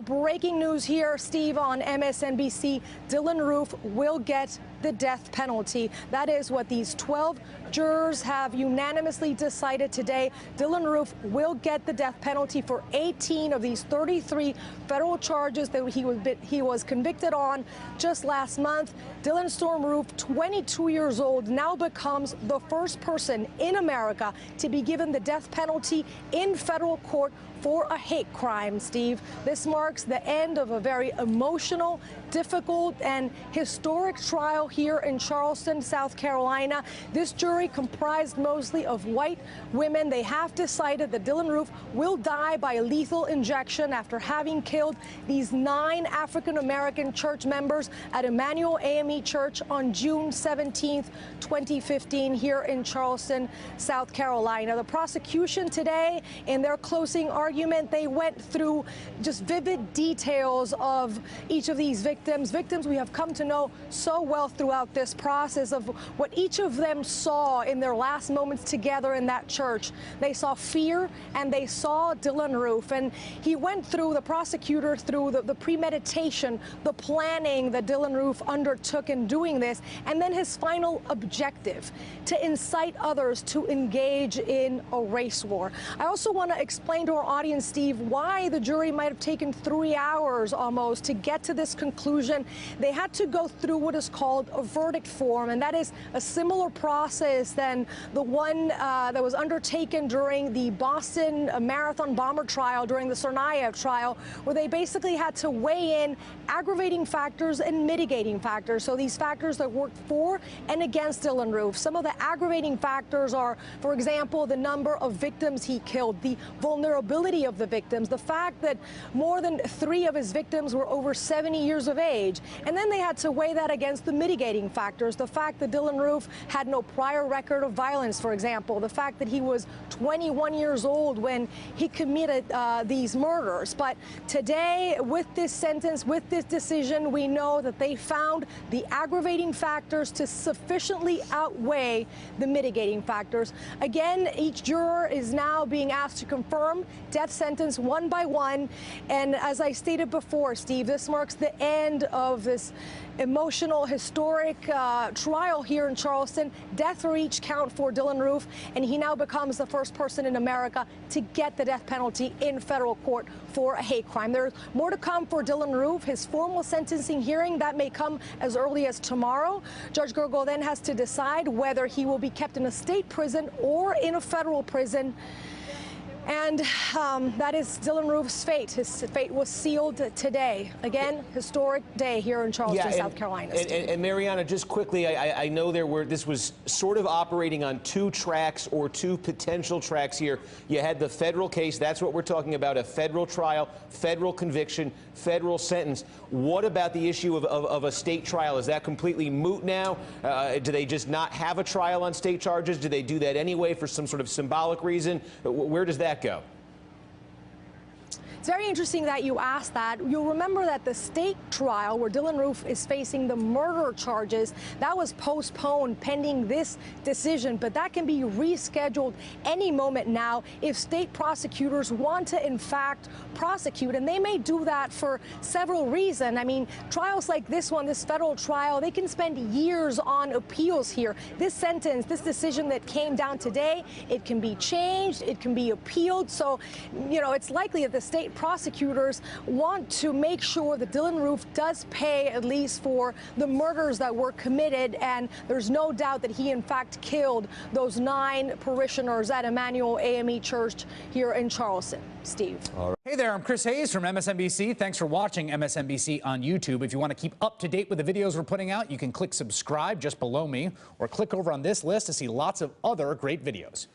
Breaking news here, Steve, on MSNBC. Dylann Roof will get the death penalty. That is what these 12 jurors have unanimously decided today. Dylann Roof will get the death penalty for 18 of these 33 federal charges that he was convicted on just last month. Dylann Storm Roof, 22 years old, now becomes the first person in America to be given the death penalty in federal court for a hate crime, Steve. This marks the end of a very emotional, difficult, and historic trial here in Charleston, South Carolina. This jury, comprised mostly of white women, they have decided that Dylann Roof will die by lethal injection after having killed these 9 African-American church members at Emmanuel AME Church on June 17th, 2015, here in Charleston, South Carolina. The prosecution today, in their closing argument, they went through just vivid details of each of these victims we have come to know so well throughout this process, of what each of them saw in their last moments together in that church. They saw fear and they saw Dylann Roof, and he went through, the prosecutor, through the premeditation, the planning that Dylann Roof undertook in doing this, and then his final objective, to incite others to engage in a race war. I also want to explain to our audience, Steve, why the jury might have taken 3 hours almost to get to this conclusion. They had to go through what is called a verdict form, and that is a similar process than the one that was undertaken during the Boston Marathon bomber trial, during the Tsarnaev trial, where they basically had to weigh in aggravating factors and mitigating factors. So these factors that worked for and against Dylann Roof. Some of the aggravating factors are, for example, the number of victims he killed, the vulnerability of the victims, the fact that more than 3 of his victims were over 70 years of age. And then they had to weigh that against the mitigating factors, the fact that Dylann Roof had no prior record of violence, for example, the fact that he was 21 years old when he committed these murders. But today, with this sentence, with this decision, we know that they found the aggravating factors to sufficiently outweigh the mitigating factors. Again, each juror is now being asked to confirm death sentence one by one. And as I stated before, Steve, this marks the end of this emotional, historic trial here in Charleston. Death for each count for Dylann Roof, and he now becomes the first person in America to get the death penalty in federal court for a hate crime. There's more to come for Dylann Roof. His formal sentencing hearing, that may come as early as tomorrow. Judge Gergel then has to decide whether he will be kept in a state prison or in a federal prison. And that is Dylann Roof's fate. His fate was sealed today. Again, historic day here in Charleston, South Carolina. And Mariana, just quickly, I know this was sort of operating on 2 tracks or 2 potential tracks here. You had the federal case. That's what we're talking about, a federal trial, federal conviction, federal sentence. What about the issue of a state trial? Is that completely moot now? Do they just not have a trial on state charges? Do they do that anyway for some sort of symbolic reason? Where does that go? It's very interesting that you asked that. You'll remember that the state trial where Dylann Roof is facing the murder charges, that was postponed pending this decision, but that can be rescheduled any moment now if state prosecutors want to, in fact, prosecute, and they may do that for several reasons. I mean, trials like this one, this federal trial, they can spend years on appeals here. This sentence, this decision that came down today, it can be changed, it can be appealed. So, you know, it's likely that the state prosecutors want to make sure that Dylann Roof does pay at least for the murders that were committed, and there's no doubt that he in fact killed those 9 parishioners at Emmanuel AME Church here in Charleston. Steve. All right. Hey there, I'm Chris Hayes from MSNBC. Thanks for watching MSNBC on YouTube. If you want to keep up to date with the videos we're putting out, you can click subscribe just below me, or click over on this list to see lots of other great videos.